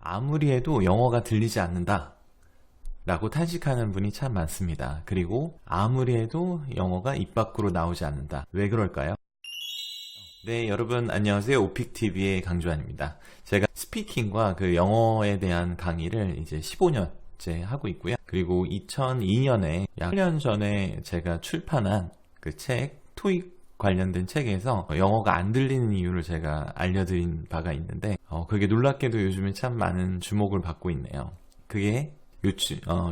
아무리 해도 영어가 들리지 않는다 라고 탄식하는 분이 참 많습니다. 그리고 아무리 해도 영어가 입 밖으로 나오지 않는다. 왜 그럴까요? 네, 여러분 안녕하세요. 오픽TV의 강주환입니다. 제가 스피킹과 그 영어에 대한 강의를 이제 15년째 하고 있고요. 그리고 2002년에 약 1년 전에 제가 출판한 그 책, 토익 관련된 책에서 영어가 안 들리는 이유를 제가 알려드린 바가 있는데 그게 놀랍게도 요즘에 참 많은 주목을 받고 있네요. 그게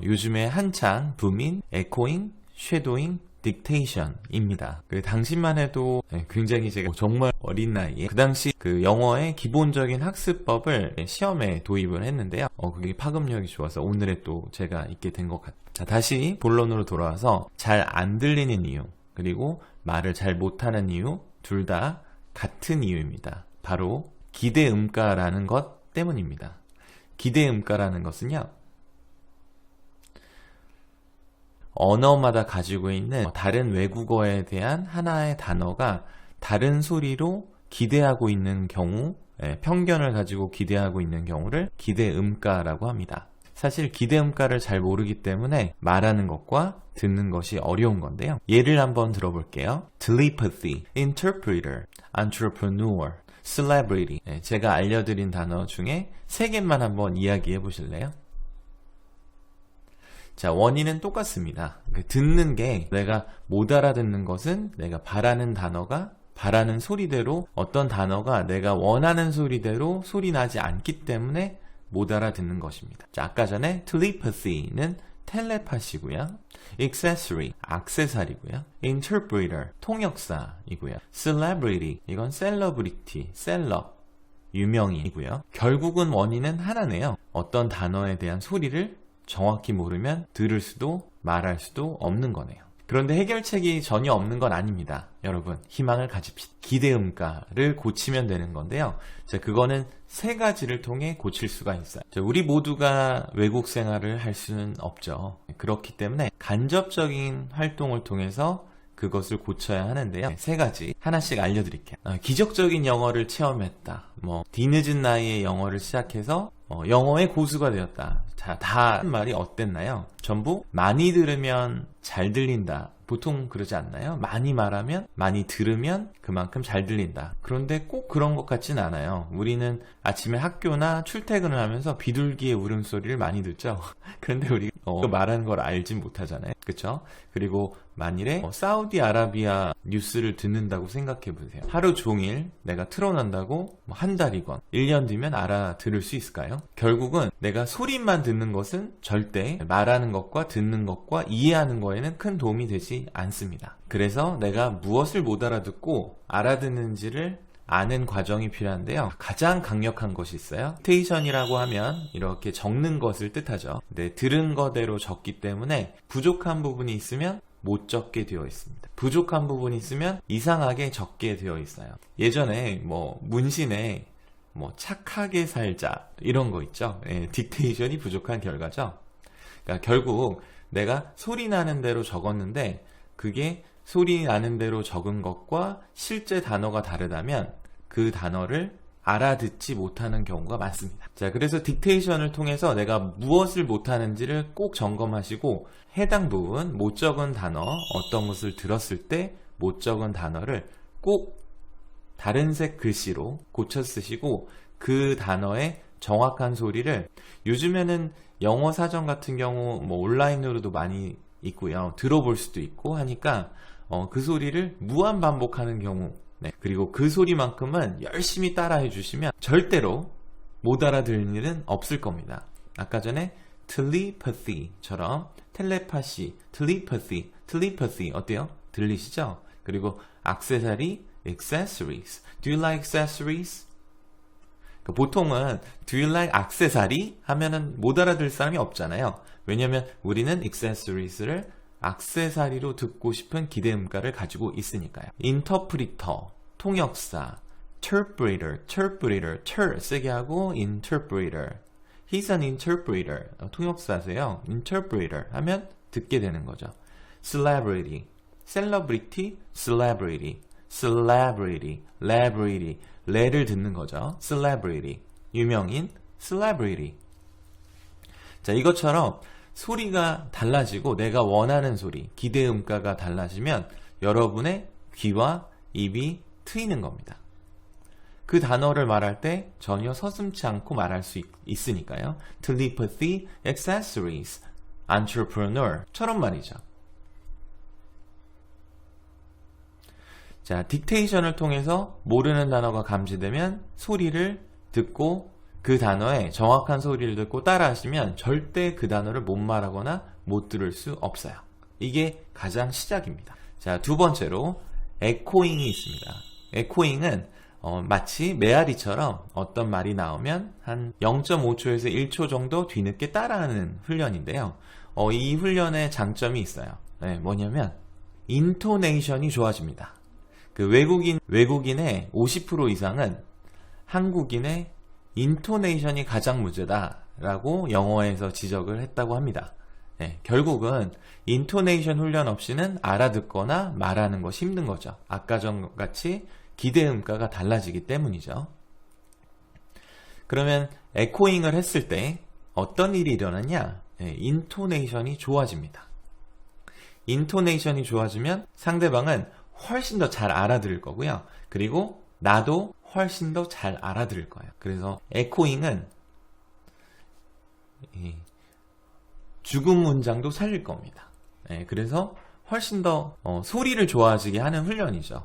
요즘에 한창 붐인 에코잉, 쉐도잉, 딕테이션입니다. 그 당시만 해도 굉장히 제가 정말 어린 나이에 그 당시 그 영어의 기본적인 학습법을 시험에 도입을 했는데요. 그게 파급력이 좋아서 오늘에 또 제가 있게 된 것 같아요. 자, 다시 본론으로 돌아와서 잘 안 들리는 이유 그리고 말을 잘 못하는 이유 둘 다 같은 이유입니다. 바로 기대음가라는 것 때문입니다. 기대음가라는 것은요, 언어마다 가지고 있는 다른 외국어에 대한 하나의 단어가 다른 소리로 기대하고 있는 경우, 편견을 가지고 기대하고 있는 경우를 기대음가라고 합니다. 사실 기대음가를 잘 모르기 때문에 말하는 것과 듣는 것이 어려운 건데요. 예를 한번 들어볼게요. telepathy, interpreter, entrepreneur, celebrity. 제가 알려드린 단어 중에 3개만 한번 이야기해 보실래요? 자, 원인은 똑같습니다. 듣는 게 내가 못 알아듣는 것은 내가 바라는 단어가 바라는 소리대로 어떤 단어가 내가 원하는 소리대로 소리 나지 않기 때문에 못 알아듣는 것입니다. 자, 아까 전에 telepathy는 텔레파시고요. accessory, 액세서리고요. interpreter, 통역사이고요. celebrity, 이건 celebrity, 셀럽, 유명인이고요. 결국은 원인은 하나네요. 어떤 단어에 대한 소리를 정확히 모르면 들을 수도 말할 수도 없는 거네요. 그런데 해결책이 전혀 없는 건 아닙니다. 여러분, 희망을 가집시다. 기대음가를 고치면 되는 건데요. 자, 그거는 3가지를 통해 고칠 수가 있어요. 자, 우리 모두가 외국 생활을 할 수는 없죠. 그렇기 때문에 간접적인 활동을 통해서 그것을 고쳐야 하는데요. 3가지 하나씩 알려드릴게요. 기적적인 영어를 체험했다. 뒤늦은 나이에 영어를 시작해서 영어의 고수가 되었다. 자, 다 말이 어땠나요? 전부 많이 들으면 잘 들린다. 보통 그러지 않나요? 많이 말하면, 많이 들으면 그만큼 잘 들린다. 그런데 꼭 그런 것 같진 않아요. 우리는 아침에 학교나 출퇴근을 하면서 비둘기의 울음소리를 많이 듣죠. 그런데 우리 말하는 걸 알지 못하잖아요. 그쵸? 그리고 만일에 사우디아라비아 뉴스를 듣는다고 생각해 보세요. 하루 종일 내가 틀어놓는다고 한 달이건 1년 뒤면 알아들을 수 있을까요? 결국은 내가 소리만 듣는 것은 절대 말하는 것과 듣는 것과 이해하는 거에는 큰 도움이 되지 않습니다. 그래서 내가 무엇을 못 알아듣고 알아듣는지를 아는 과정이 필요한데요. 가장 강력한 것이 있어요. 디텍테이션이라고 하면 이렇게 적는 것을 뜻하죠. 근데 들은 거대로 적기 때문에 부족한 부분이 있으면 못 적게 되어 있습니다. 부족한 부분이 있으면 이상하게 적게 되어 있어요. 예전에 문신에 착하게 살자 이런 거 있죠. 딕테이션이 부족한 결과죠. 그러니까 결국 내가 소리 나는 대로 적었는데 그게 소리 나는 대로 적은 것과 실제 단어가 다르다면 그 단어를 알아듣지 못하는 경우가 많습니다. 자, 그래서 딕테이션을 통해서 내가 무엇을 못하는지를 꼭 점검하시고 해당 부분, 못 적은 단어, 어떤 것을 들었을 때 못 적은 단어를 꼭 다른 색 글씨로 고쳐 쓰시고 그 단어의 정확한 소리를 요즘에는 영어 사전 같은 경우 온라인으로도 많이 있고요. 들어볼 수도 있고 하니까 그 소리를 무한 반복하는 경우 그리고 그 소리만큼은 열심히 따라해 주시면 절대로 못 알아들을 일은 없을 겁니다. 아까 전에 telepathy처럼 텔레파시, telepathy 어때요? 들리시죠? 그리고 액세서리, accessories. Do you like accessories? 보통은 Do you like accessory? 하면은 못 알아들 사람이 없잖아요. 왜냐면 우리는 accessories를 액세서리로 듣고 싶은 기대음가를 가지고 있으니까요. 인터프리터, 통역사, interpreter, 쓰게 하고 interpreter. He's an interpreter. 통역사세요. interpreter 하면 듣게 되는 거죠. celebrity, celebrity, 레를 듣는 거죠. celebrity, 유명인, celebrity. 자, 이것처럼 소리가 달라지고 내가 원하는 소리, 기대음가가 달라지면 여러분의 귀와 입이 트이는 겁니다. 그 단어를 말할 때 전혀 서슴지 않고 말할 수 있으니까요. telepathy, accessories, entrepreneur처럼 말이죠. 자, 딕테이션을 통해서 모르는 단어가 감지되면 소리를 듣고 그 단어의 정확한 소리를 듣고 따라하시면 절대 그 단어를 못 말하거나 못 들을 수 없어요. 이게 가장 시작입니다. 자, 두 번째로 에코잉이 있습니다. 에코잉은 마치 메아리처럼 어떤 말이 나오면 한 0.5초에서 1초 정도 뒤늦게 따라하는 훈련인데요. 이 훈련의 장점이 있어요. 네, 뭐냐면 인토네이션이 좋아집니다. 그 외국인의 50% 이상은 한국인의 인토네이션이 가장 문제다라고 영어에서 지적을 했다고 합니다. 네, 결국은 인토네이션 훈련 없이는 알아듣거나 말하는 것이 힘든 거죠. 아까 전같이 기대음가가 달라지기 때문이죠. 그러면 에코잉을 했을 때 어떤 일이 일어나냐? 네, 인토네이션이 좋아집니다. 인토네이션이 좋아지면 상대방은 훨씬 더 잘 알아들을 거고요. 그리고 나도 훨씬 더 잘 알아들을 거예요. 그래서 에코잉은 죽은 문장도 살릴 겁니다. 네, 그래서 훨씬 더 소리를 좋아지게 하는 훈련이죠.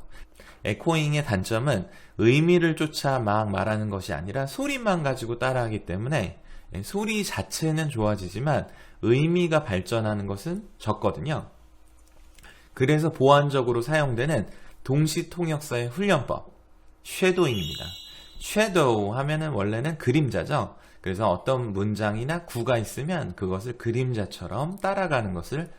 에코잉의 단점은 의미를 쫓아 막 말하는 것이 아니라 소리만 가지고 따라하기 때문에 소리 자체는 좋아지지만 의미가 발전하는 것은 적거든요. 그래서 보완적으로 사용되는 동시통역사의 훈련법, 쉐도잉입니다. 쉐도우 하면은 원래는 그림자죠. 그래서 어떤 문장이나 구가 있으면 그것을 그림자처럼 따라가는 것을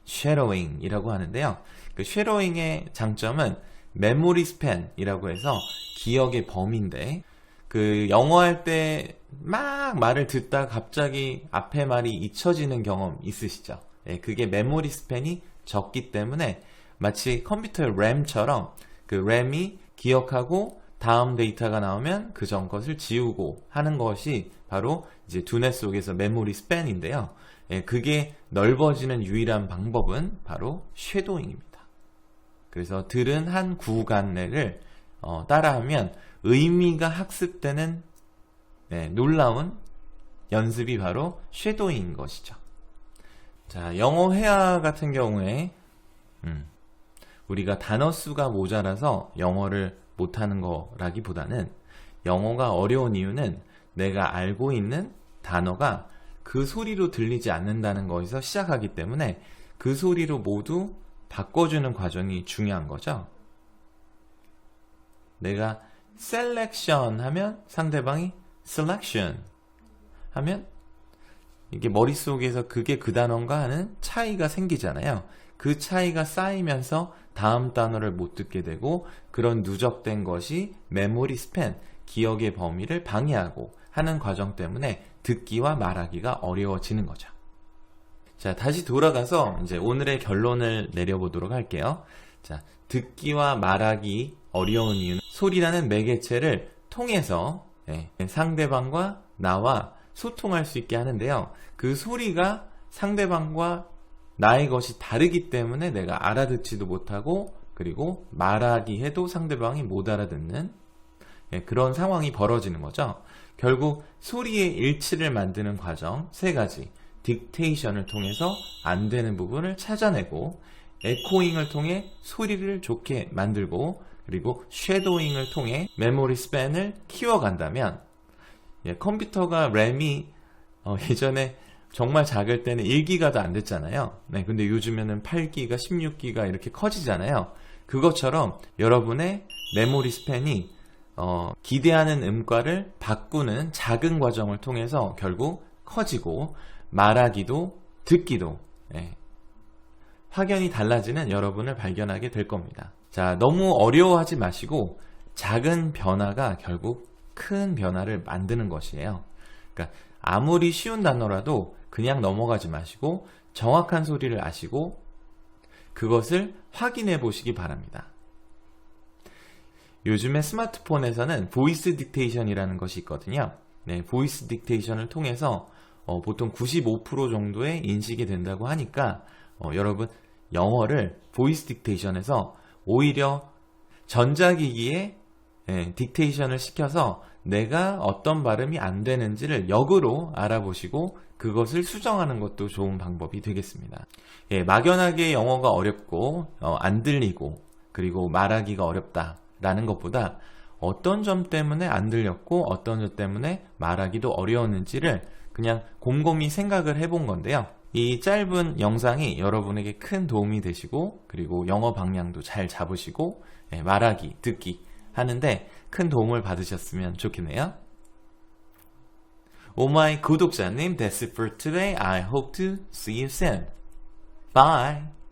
쉐도잉이라고 하는데요. 그 쉐도잉의 장점은 메모리 스팬이라고 해서 기억의 범위인데, 그 영어 할 때 막 말을 듣다가 갑자기 앞에 말이 잊혀지는 경험 있으시죠? 네, 그게 메모리 스팬이 적기 때문에 마치 컴퓨터의 램처럼 그 램이 기억하고 다음 데이터가 나오면 그 전 것을 지우고 하는 것이 바로 이제 두뇌 속에서 메모리 스팬인데요. 예, 그게 넓어지는 유일한 방법은 바로 쉐도잉입니다. 그래서 들은 한 구간내를 따라하면 의미가 학습되는 놀라운 연습이 바로 쉐도잉인 것이죠. 자, 영어 회화 같은 경우에 우리가 단어 수가 모자라서 영어를 못하는 거라기보다는 영어가 어려운 이유는 내가 알고 있는 단어가 그 소리로 들리지 않는다는 것에서 시작하기 때문에 그 소리로 모두 바꿔주는 과정이 중요한 거죠. 내가 selection 하면 상대방이 selection 하면 이게 머릿속에서 그게 그 단어인가 하는 차이가 생기잖아요. 그 차이가 쌓이면서 다음 단어를 못 듣게 되고 그런 누적된 것이 메모리 스팬, 기억의 범위를 방해하고 하는 과정 때문에 듣기와 말하기가 어려워지는 거죠. 자, 다시 돌아가서 이제 오늘의 결론을 내려보도록 할게요. 자, 듣기와 말하기 어려운 이유는 소리라는 매개체를 통해서 상대방과 나와 소통할 수 있게 하는데요. 그 소리가 상대방과 나의 것이 다르기 때문에 내가 알아듣지도 못하고 그리고 말하기 해도 상대방이 못 알아듣는 그런 상황이 벌어지는 거죠. 결국 소리의 일치를 만드는 과정 세 가지, 딕테이션을 통해서 안 되는 부분을 찾아내고 에코잉을 통해 소리를 좋게 만들고 그리고 쉐도잉을 통해 메모리 스팬을 키워간다면 컴퓨터가 램이 예전에 정말 작을 때는 1기가도 안 됐잖아요. 네, 근데 요즘에는 8기가, 16기가 이렇게 커지잖아요. 그것처럼 여러분의 메모리 스팬이 기대하는 음과를 바꾸는 작은 과정을 통해서 결국 커지고 말하기도 듣기도 확연히 달라지는 여러분을 발견하게 될 겁니다. 자, 너무 어려워하지 마시고 작은 변화가 결국 큰 변화를 만드는 것이에요. 그러니까 아무리 쉬운 단어라도 그냥 넘어가지 마시고 정확한 소리를 아시고 그것을 확인해 보시기 바랍니다. 요즘에 스마트폰에서는 보이스 딕테이션이라는 것이 있거든요. 보이스 딕테이션을 통해서 보통 95% 정도의 인식이 된다고 하니까 여러분 영어를 보이스 딕테이션에서 오히려 전자기기에 딕테이션을 시켜서 내가 어떤 발음이 안 되는지를 역으로 알아보시고 그것을 수정하는 것도 좋은 방법이 되겠습니다. 막연하게 영어가 어렵고 안 들리고 그리고 말하기가 어렵다라는 것보다 어떤 점 때문에 안 들렸고 어떤 점 때문에 말하기도 어려웠는지를 그냥 곰곰이 생각을 해본 건데요. 이 짧은 영상이 여러분에게 큰 도움이 되시고 그리고 영어 방향도 잘 잡으시고 말하기, 듣기 하는데 큰 도움을 받으셨으면 좋겠네요. 오마이 구독자님, that's it for today. I hope to see you soon. Bye!